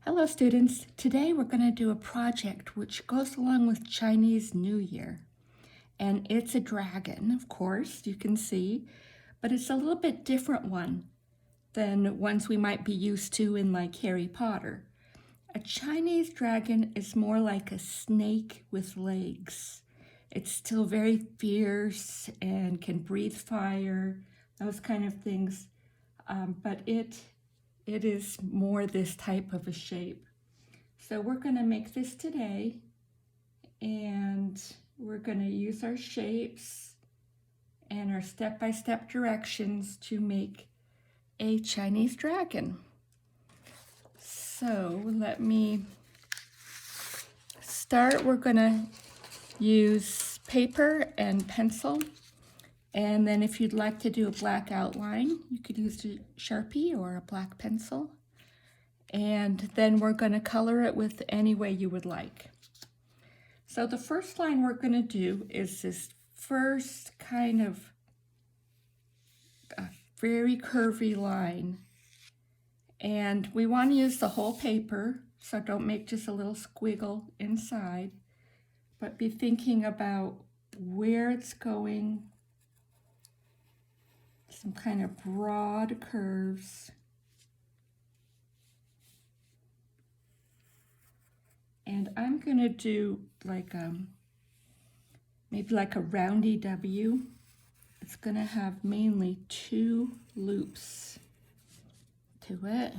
Hello students, today we're going to do a project which goes along with Chinese New Year. And it's a dragon, of course, you can see, but it's a little bit different one than ones we might be used to in like Harry Potter. A Chinese dragon is more like a snake with legs. It's still very fierce and can breathe fire, those kind of things, but it is more this type of a shape. So we're going to make this today, and we're going to use our shapes and our step-by-step directions to make a Chinese dragon. So let me start. We're going to use paper and pencil, and then if you'd like to do a black outline, you could use a Sharpie or a black pencil. And then we're going to color it with any way you would like. So the first line we're going to do is this first kind of a very curvy line. And we want to use the whole paper, so don't make just a little squiggle inside, but be thinking about where it's going, some kind of broad curves. And I'm going to do like maybe like a roundy W. It's going to have mainly 2 loops to it.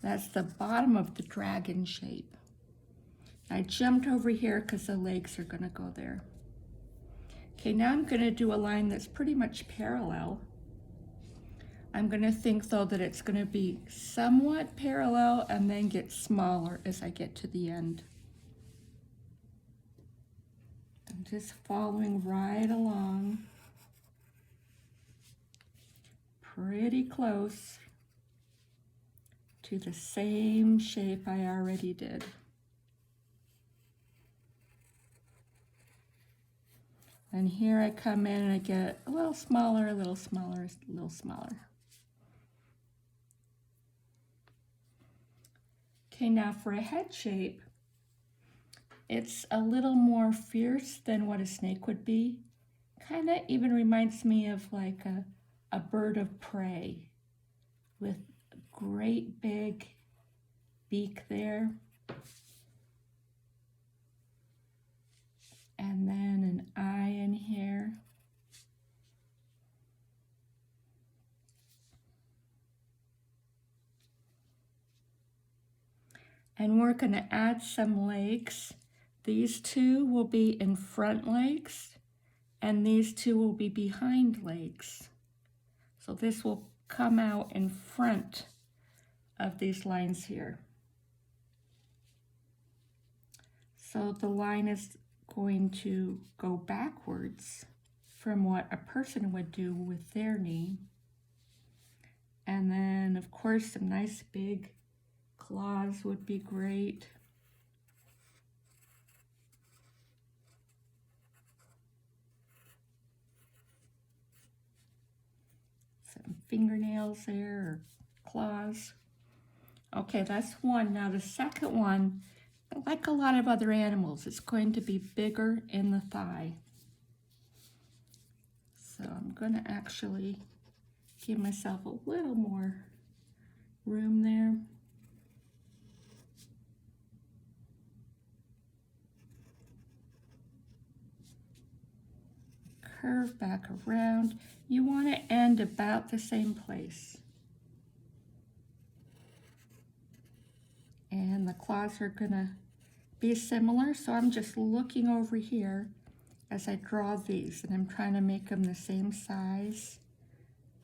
That's the bottom of the dragon shape. I jumped over here because the legs are going to go there. Okay, now I'm going to do a line that's pretty much parallel. I'm going to think though that it's going to be somewhat parallel and then get smaller as I get to the end. I'm just following right along, pretty close to the same shape I already did. And here I come in and I get a little smaller, a little smaller, a little smaller. Okay, now for a head shape, it's a little more fierce than what a snake would be. Kind of even reminds me of like a bird of prey with a great big beak there. And then an eye in here. And we're going to add some legs. These 2 will be in front legs, and these 2 will be behind legs. So this will come out in front of these lines here. So the line is going to go backwards from what a person would do with their knee. And then, of course, some nice big claws would be great. Some fingernails there, or claws. Okay, that's one. Now the second one, like a lot of other animals, it's going to be bigger in the thigh. So I'm going to actually give myself a little more room there. Curve back around. You want to end about the same place. And the claws are going to be similar, so I'm just looking over here as I draw these, and I'm trying to make them the same size,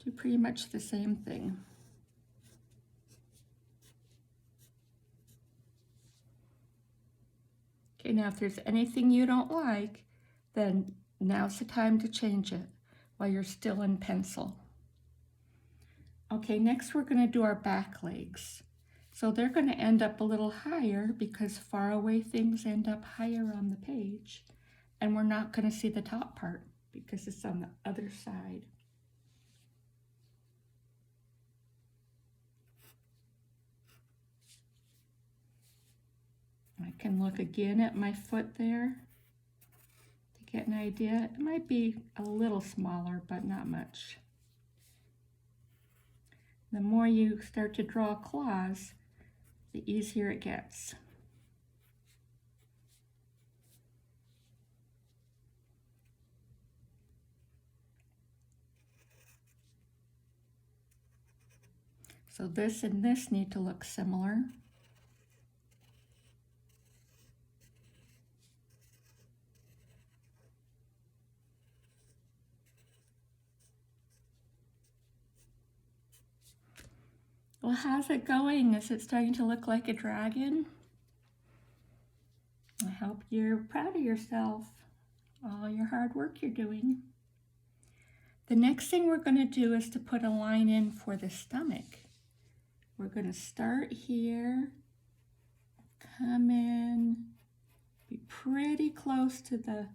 do pretty much the same thing. Okay, now if there's anything you don't like, then now's the time to change it while you're still in pencil. Okay, next we're going to do our back legs. So they're going to end up a little higher because far away things end up higher on the page. And we're not going to see the top part because it's on the other side. can look again at my foot there to get an idea. It might be a little smaller, but not much. The more you start to draw claws, the easier it gets. So this and this need to look similar. Well, how's it going? Is it starting to look like a dragon? I hope you're proud of yourself, all your hard work you're doing. The next thing we're going to do is to put a line in for the stomach. We're going to start here, come in, be pretty close to the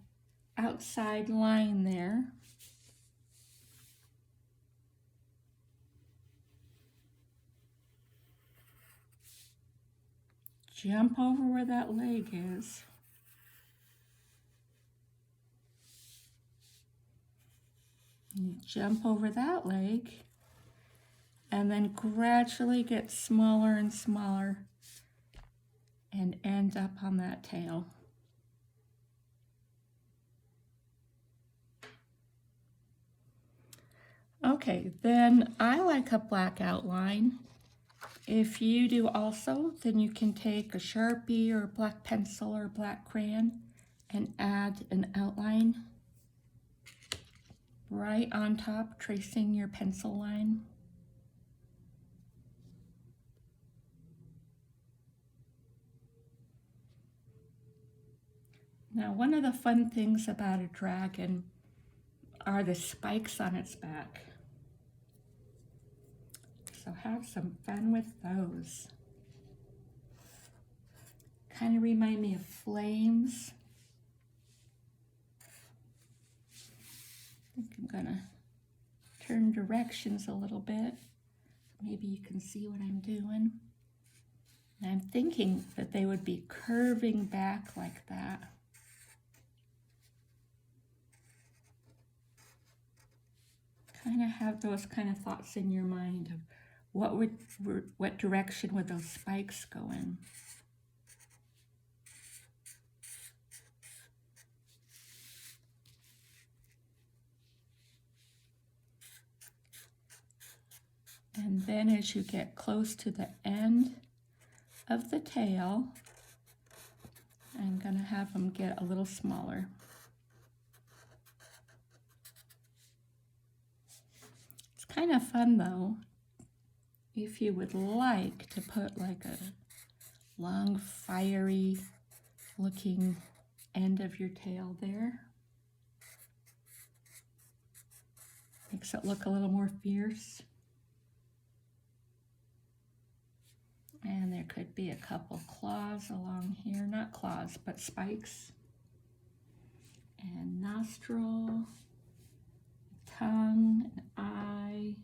outside line there. Jump over where that leg is. You jump over that leg and then gradually get smaller and smaller and end up on that tail. Okay, then I like a black outline. If you do also, then you can take a Sharpie or a black pencil or a black crayon and add an outline right on top, tracing your pencil line. Now, one of the fun things about a dragon are the spikes on its back. So have some fun with those. Kind of remind me of flames. I think I'm gonna turn directions a little bit. Maybe you can see what I'm doing. And I'm thinking that they would be curving back like that. Kind of have those kind of thoughts in your mind of what direction would those spikes go in. And then as you get close to the end of the tail, I'm going to have them get a little smaller. It's kind of fun though, if you would like to put like a long, fiery looking end of your tail there. Makes it look a little more fierce. And there could be a couple claws along here, not claws, but spikes. And nostril, tongue, an eye.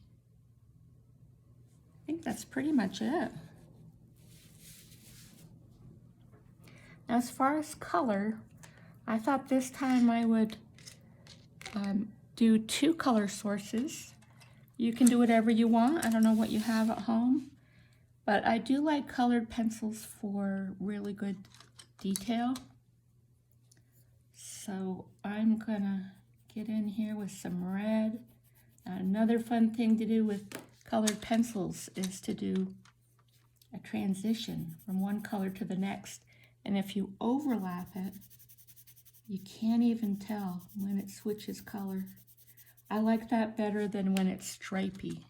I think that's pretty much it. As far as color, I thought this time I would do 2 color sources. You can do whatever you want. I don't know what you have at home, but I do like colored pencils for really good detail. So I'm gonna get in here with some red. Another fun thing to do with colored pencils is to do a transition from one color to the next. And if you overlap it, you can't even tell when it switches color. I like that better than when it's stripy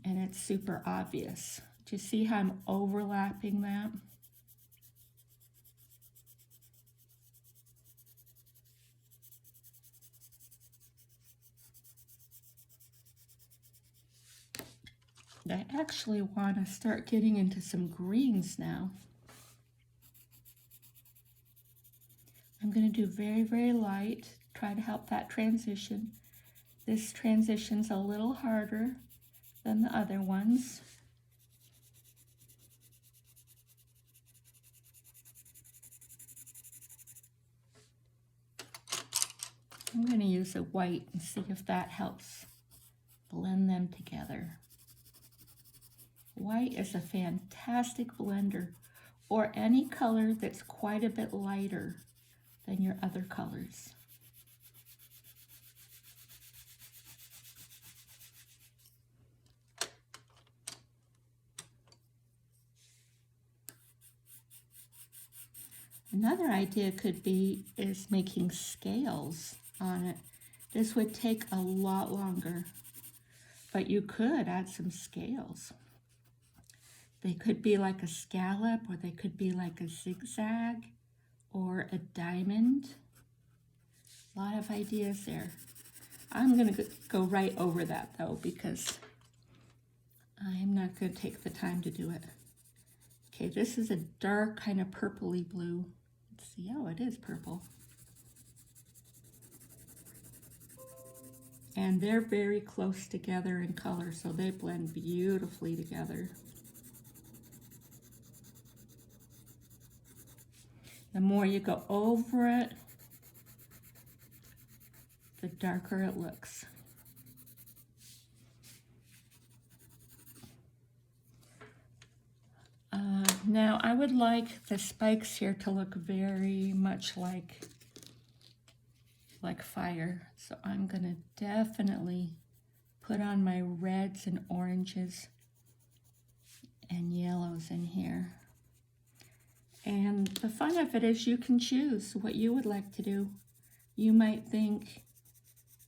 and it's super obvious. Do you see how I'm overlapping that? I actually want to start getting into some greens now. I'm going to do very, very light, try to help that transition. This transition's a little harder than the other ones. I'm going to use a white and see if that helps blend them together. White is a fantastic blender, or any color that's quite a bit lighter than your other colors. Another idea could be is making scales on it. This would take a lot longer, but you could add some scales. They could be like a scallop, or they could be like a zigzag or a diamond. A lot of ideas there. I'm going to go right over that though, because I'm not going to take the time to do it. Okay, this is a dark kind of purpley blue. Let's see, oh, it is purple. And they're very close together in color, so they blend beautifully together. The more you go over it, the darker it looks. Now I would like the spikes here to look very much like fire. So I'm gonna definitely put on my reds and oranges and yellows in here. And the fun of it is you can choose what you would like to do. You might think,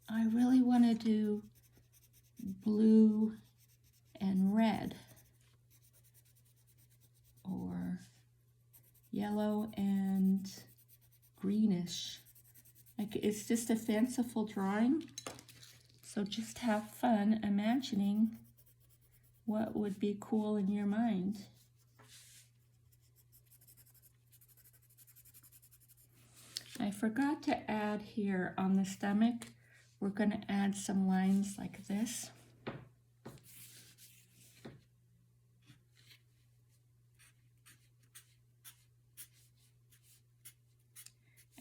I really want to do blue and red, or yellow and greenish. Like, it's just a fanciful drawing. So just have fun imagining what would be cool in your mind. I forgot to add here on the stomach, we're going to add some lines like this.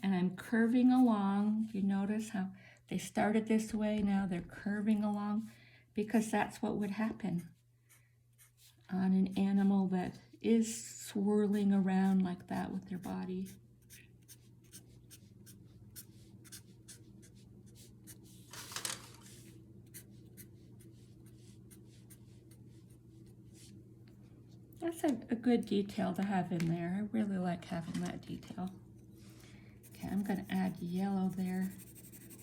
And I'm curving along. You notice how they started this way, now they're curving along, because that's what would happen on an animal that is swirling around like that with their body. That's a good detail to have in there. I really like having that detail. Okay, I'm going to add yellow there.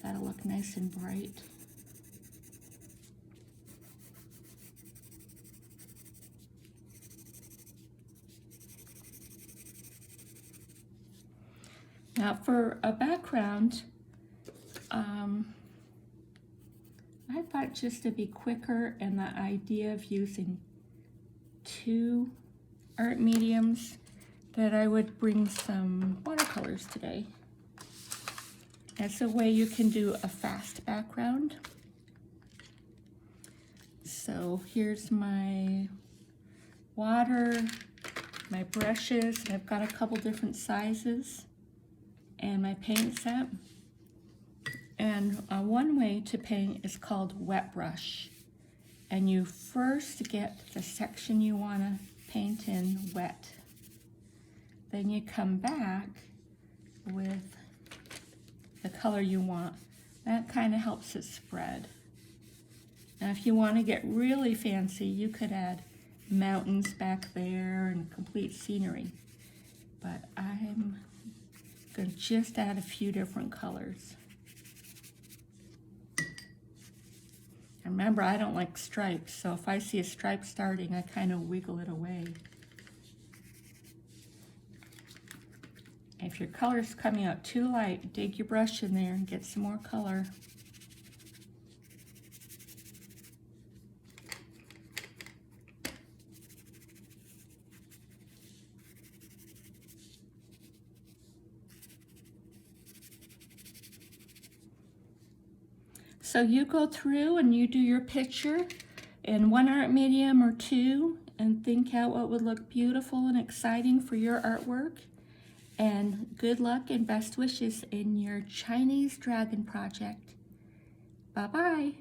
That'll look nice and bright. Now for a background, I thought just to be quicker, and the idea of using two art mediums, that I would bring some watercolors today. That's a way you can do a fast background. So here's my water, my brushes, and I've got a couple different sizes, and my paint set. And one way to paint is called wet brush. And you first get the section you want to paint in wet. Then you come back with the color you want. That kind of helps it spread. Now if you want to get really fancy, you could add mountains back there and complete scenery. But I'm going to just add a few different colors. And remember, I don't like stripes, so if I see a stripe starting, I kind of wiggle it away. If your color's coming out too light, dig your brush in there and get some more color. So you go through and you do your picture in one art medium or two and think out what would look beautiful and exciting for your artwork. And good luck and best wishes in your Chinese dragon project. Bye-bye.